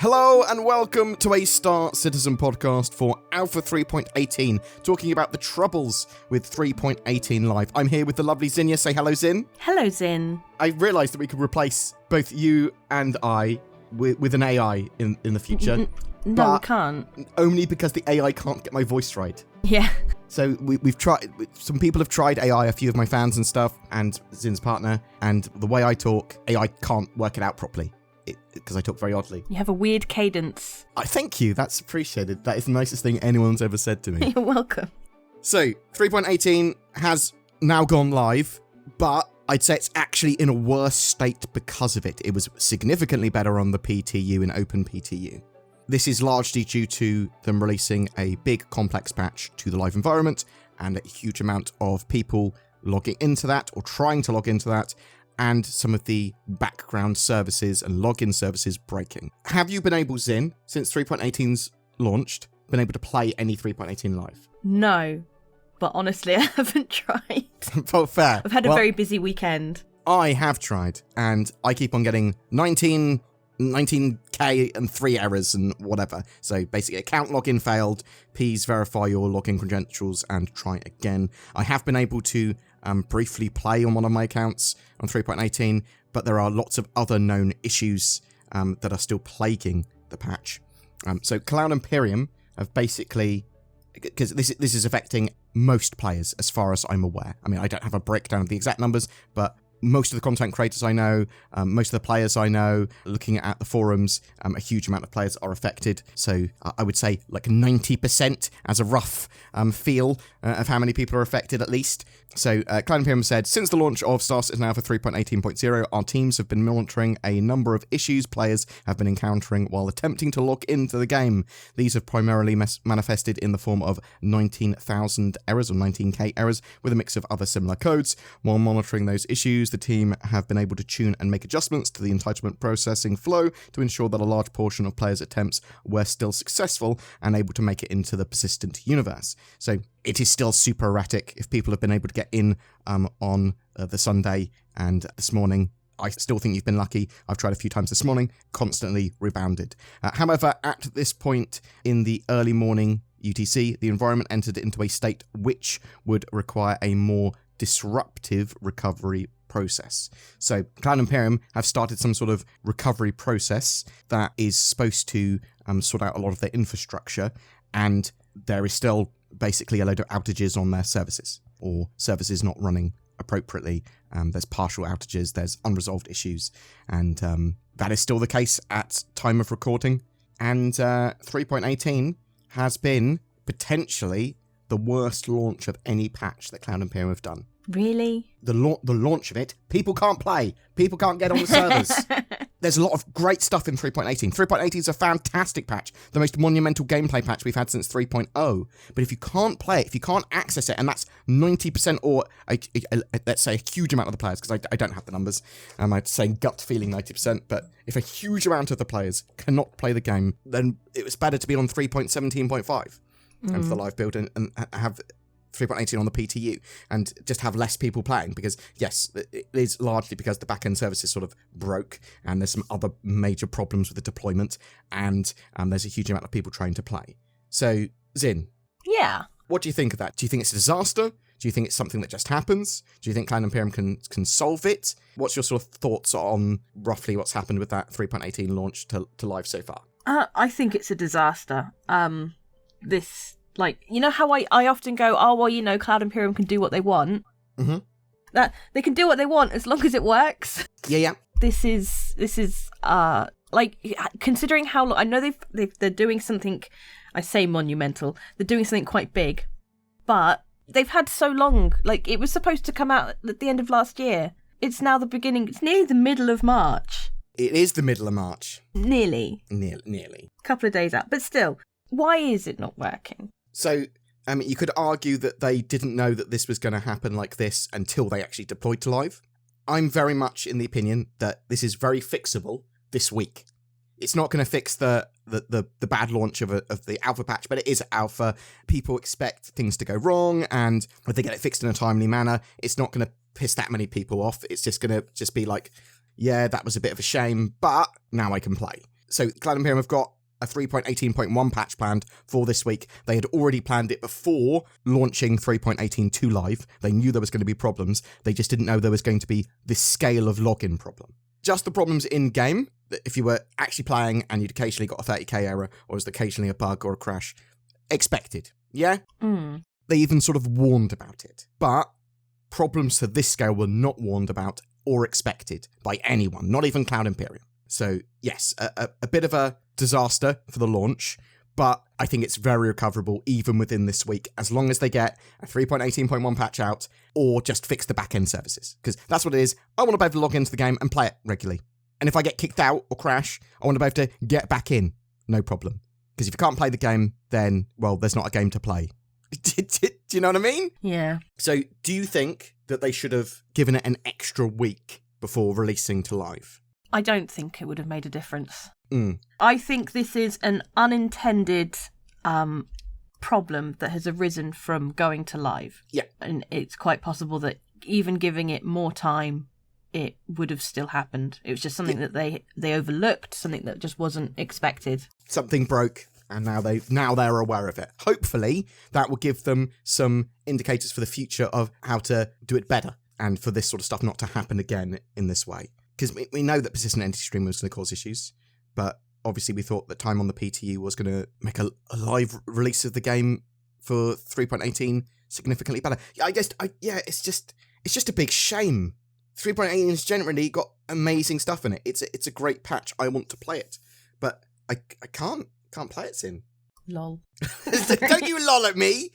Hello and welcome to a Star Citizen podcast for Alpha 3.18, talking about the troubles with 3.18 Live. I'm here with the lovely Zinnia. Say hello, Zin. Hello, Zin. I realised that we could replace both you and I with an AI in the future. No, we can't. Only because the AI can't get my voice right. Yeah. So we've tried, some people have tried AI, a few of my fans and stuff, and Zin's partner, and the way I talk, AI can't work it out properly. Because I talk very oddly. You have a weird cadence. Thank you, that's appreciated. That is the nicest thing anyone's ever said to me. You're welcome. So, 3.18 has now gone live, but I'd say it's actually in a worse state because of it. It was significantly better on the PTU and Open PTU. This is largely due to them releasing a big complex patch to the live environment and a huge amount of people logging into that or trying to log into that, and some of the background services and login services breaking. Have you been able, Zin, since 3.18's launched, been able to play any 3.18 live? No, but honestly, I haven't tried. Oh, fair. I've had a very busy weekend. I have tried, and I keep on getting 19K and 3 errors and whatever. So basically, account login failed, please verify your login credentials and try again. I have been able to briefly play on one of my accounts on 3.18, but there are lots of other known issues that are still plaguing the patch. So Cloud Imperium have basically, because this is affecting most players as far as I'm aware. I mean, I don't have a breakdown of the exact numbers, but most of the content creators I know, most of the players I know, looking at the forums, a huge amount of players are affected. So I would say like 90% as a rough feel of how many people are affected at least. So Cloud Imperium said, since the launch of Star Citizen Alpha 3.18.0, our teams have been monitoring a number of issues players have been encountering while attempting to log into the game. These have primarily manifested in the form of 19,000 errors or 19K errors with a mix of other similar codes. While monitoring those issues, the team have been able to tune and make adjustments to the entitlement processing flow to ensure that a large portion of players' attempts were still successful and able to make it into the persistent universe. So it is still super erratic. If people have been able to get in on the Sunday and this morning, I still think you've been lucky. I've tried a few times this morning, constantly rebounded. However, at this point in the early morning UTC, the environment entered into a state which would require a more disruptive recovery process. So Cloud Imperium have started some sort of recovery process that is supposed to sort out a lot of their infrastructure, and there is still basically a load of outages on their services, or services not running appropriately. There's partial outages, there's unresolved issues, and that is still the case at time of recording. And 3.18 has been potentially the worst launch of any patch that Cloud Imperium have done. Really? The launch of it, people can't play. People can't get on the servers. There's a lot of great stuff in 3.18. 3.18 is a fantastic patch, the most monumental gameplay patch we've had since 3.0. But if you can't play it, if you can't access it, and that's 90% or let's say a huge amount of the players, because I don't have the numbers, I'd say gut feeling 90%, but if a huge amount of the players cannot play the game, then it was better to be on 3.17.5 and for the live build and have 3.18 on the PTU and just have less people playing, because yes, it is largely because the back-end services sort of broke and there's some other major problems with the deployment, and there's a huge amount of people trying to play. So, Zin. Yeah. What do you think of that? Do you think it's a disaster? Do you think it's something that just happens? Do you think Cloud Imperium can solve it? What's your sort of thoughts on roughly what's happened with that 3.18 launch to live so far? I think it's a disaster. This... Like, you know how I often go, oh, well, you know, Cloud Imperium can do what they want. Mm-hmm. That they can do what they want as long as it works. Yeah. This is like, considering how long, I know they're doing something, I say monumental, they're doing something quite big, but they've had so long. Like, it was supposed to come out at the end of last year. It's now the beginning, it's nearly the middle of March. It is the middle of March. Nearly. Nearly. A couple of days out, but still, why is it not working? So, I mean, you could argue that they didn't know that this was going to happen like this until they actually deployed to live. I'm very much in the opinion that this is very fixable this week. It's not going to fix the bad launch of the alpha patch, but it is alpha. People expect things to go wrong, and if they get it fixed in a timely manner, it's not going to piss that many people off. It's just going to be like, yeah, that was a bit of a shame, but now I can play. So Cloud Imperium have got a 3.18.1 patch planned for this week. They had already planned it before launching 3.18.2 live. They knew there was going to be problems. They just didn't know there was going to be this scale of login problem. Just the problems in-game, that if you were actually playing and you'd occasionally got a 30k error, or was occasionally a bug or a crash, expected, yeah? They even sort of warned about it. But problems to this scale were not warned about or expected by anyone, not even Cloud Imperium. So, yes, a bit of a disaster for the launch, but I think it's very recoverable even within this week, as long as they get a 3.18.1 patch out or just fix the back-end services. Because that's what it is. I want to be able to log into the game and play it regularly. And if I get kicked out or crash, I want to be able to get back in. No problem. Because if you can't play the game, then, well, there's not a game to play. Do you know what I mean? Yeah. So, do you think that they should have given it an extra week before releasing to live? I don't think it would have made a difference. I think this is an unintended problem that has arisen from going to live. Yeah. And it's quite possible that even giving it more time, it would have still happened. It was just something that they overlooked, something that just wasn't expected. Something broke, and now they're aware of it. Hopefully, that will give them some indicators for the future of how to do it better, and for this sort of stuff not to happen again in this way. Because we know that persistent entity stream was going to cause issues, but obviously we thought that time on the PTU was going to make a live release of the game for 3.18 significantly better. It's just a big shame. 3.18 has generally got amazing stuff in it. It's a great patch. I want to play it, but I can't play it in. Lol. Don't you lol at me.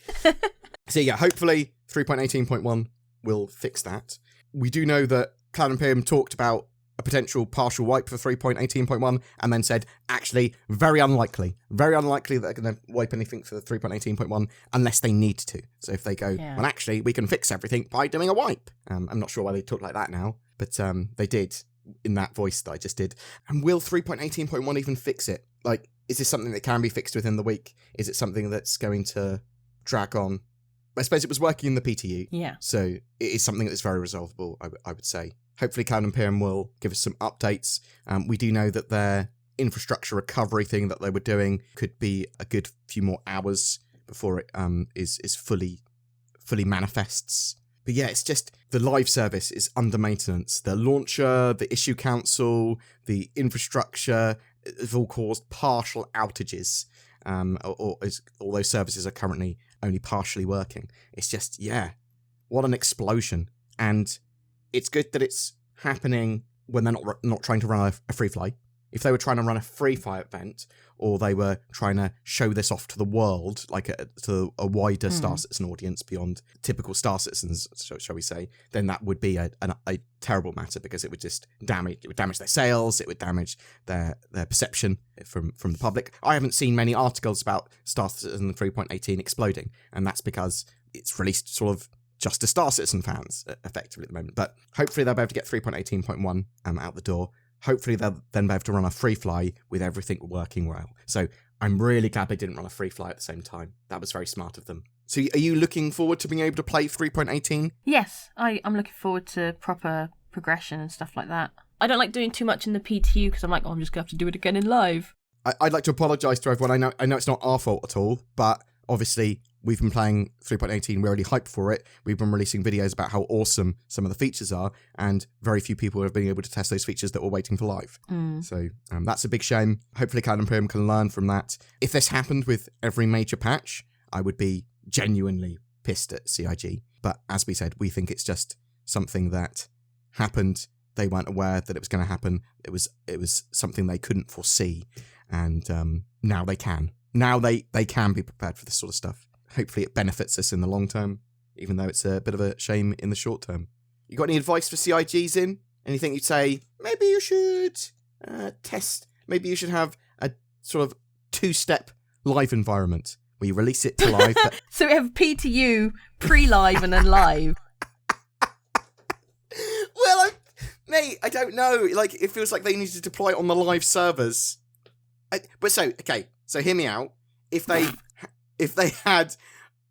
So yeah, hopefully 3.18.1 will fix that. We do know that Cloud Imperium talked about a potential partial wipe for 3.18.1 and then said, actually, very unlikely that they're going to wipe anything for 3.18.1 unless they need to. So if they go, well, actually, we can fix everything by doing a wipe. I'm not sure why they talk like that now, but they did in that voice that I just did. And will 3.18.1 even fix it? Like, is this something that can be fixed within the week? Is it something that's going to drag on? I suppose it was working in the PTU. Yeah. So it is something that's very resolvable, I would say. Hopefully Cloud Imperium will give us some updates. We do know that their infrastructure recovery thing that they were doing could be a good few more hours before it is fully manifests. But yeah, it's just the live service is under maintenance. The launcher, the issue council, the infrastructure have all caused partial outages. All those services are currently only partially working. It's just, what an explosion. And it's good that it's happening when they're not trying to run a free fly. If they were trying to run a free fly event, or they were trying to show this off to the world, like to a wider Star Citizen audience beyond typical Star Citizens, shall we say, then that would be a terrible matter, because it would just damage their sales, it would damage their perception from the public. I haven't seen many articles about Star Citizen 3.18 exploding, and that's because it's released sort of just to Star Citizen fans, effectively, at the moment. But hopefully they'll be able to get 3.18.1 out the door. Hopefully they'll then be able to run a free fly with everything working well. So I'm really glad they didn't run a free fly at the same time. That was very smart of them. So are you looking forward to being able to play 3.18? Yes, I'm looking forward to proper progression and stuff like that. I don't like doing too much in the PTU because I'm like, I'm just going to have to do it again in live. I'd like to apologise to everyone. I know it's not our fault at all, but obviously we've been playing 3.18, we're really hyped for it. We've been releasing videos about how awesome some of the features are, and very few people have been able to test those features that we're waiting for live. So that's a big shame. Hopefully Cloud Imperium can learn from that. If this happened with every major patch, I would be genuinely pissed at CIG. But as we said, we think it's just something that happened. They weren't aware that it was going to happen. It was something they couldn't foresee, and now they can. Now they can be prepared for this sort of stuff. Hopefully it benefits us in the long term, even though it's a bit of a shame in the short term. You got any advice for CIGs in? Anything you'd say, maybe you should test, maybe you should have a sort of two-step live environment where you release it to live. But... So we have PTU, pre-live, and then live. Well, mate, I don't know. Like, it feels like they need to deploy it on the live servers. So hear me out. If they had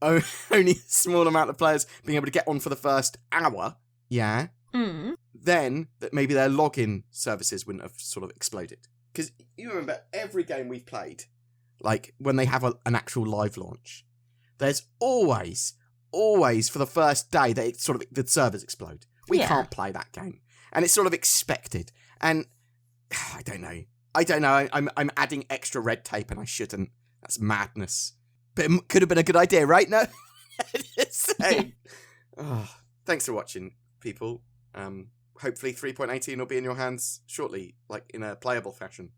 only a small amount of players being able to get on for the first hour, then that maybe their login services wouldn't have sort of exploded. Because you remember every game we've played, like when they have an actual live launch, there's always for the first day that it sort of the servers explode. We can't play that game, and it's sort of expected. And I don't know. I'm adding extra red tape, and I shouldn't. That's madness. But it could have been a good idea, right? No. Thanks for watching, people. Hopefully 3.18 will be in your hands shortly, like in a playable fashion.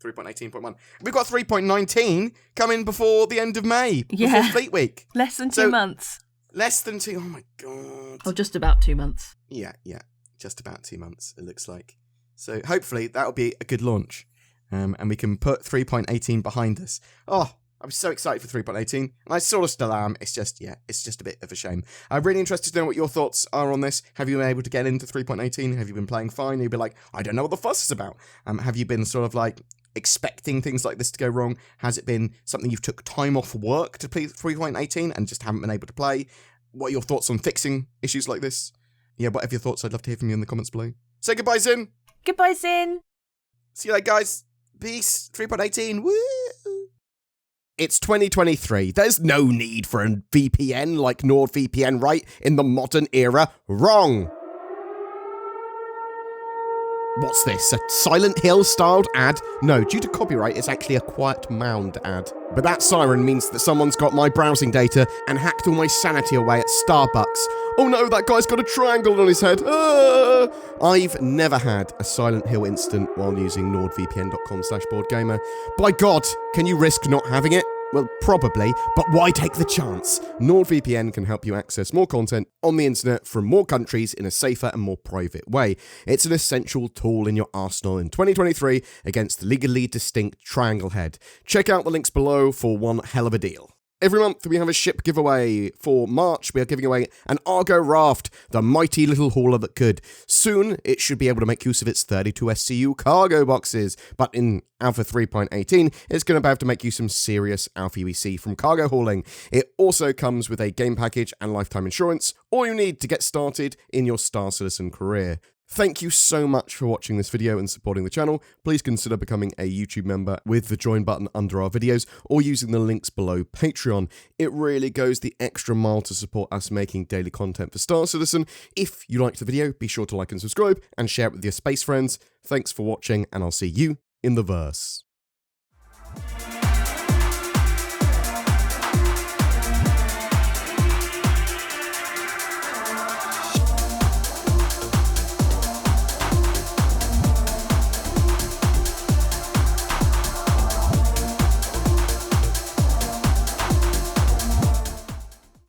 3.18.1. We've got 3.19 coming before the end of May. Before Fleet Week. Less than 2 months. Less than 2. Oh my god. Or just about 2 months. Yeah. Just about 2 months, it looks like. So hopefully that'll be a good launch. And we can put 3.18 behind us. Oh, I was so excited for 3.18, and I sort of still am. It's just a bit of a shame. I'm really interested to know what your thoughts are on this. Have you been able to get into 3.18? Have you been playing fine? You'll be like, I don't know what the fuss is about. Have you been sort of like expecting things like this to go wrong? Has it been something you've took time off work to play 3.18 and just haven't been able to play? What are your thoughts on fixing issues like this? Yeah, whatever your thoughts, I'd love to hear from you in the comments below. Say goodbye, Zin. Goodbye, Zin. See you later, guys. Peace. 3.18. Woo! It's 2023. There's no need for a VPN like NordVPN, right? In the modern era. Wrong. What's this? A Silent Hill styled ad? No, due to copyright, it's actually a Quiet Mound ad. But that siren means that someone's got my browsing data and hacked all my sanity away at Starbucks. Oh no, that guy's got a triangle on his head. I've never had a Silent Hill incident while using nordvpn.com/BoredGamer. By God, can you risk not having it? Well, probably, but why take the chance? NordVPN can help you access more content on the internet from more countries in a safer and more private way. It's an essential tool in your arsenal in 2023 against the legally distinct triangle head. Check out the links below for one hell of a deal. Every month we have a ship giveaway. For March, we are giving away an Argo Raft, the mighty little hauler that could. Soon, it should be able to make use of its 32 SCU cargo boxes, but in Alpha 3.18, it's going to have to make you some serious Alpha UEC from cargo hauling. It also comes with a game package and lifetime insurance, all you need to get started in your Star Citizen career. Thank you so much for watching this video and supporting the channel. Please consider becoming a YouTube member with the join button under our videos or using the links below Patreon. It really goes the extra mile to support us making daily content for Star Citizen. If you liked the video, be sure to like and subscribe and share it with your space friends. Thanks for watching, and I'll see you in the verse.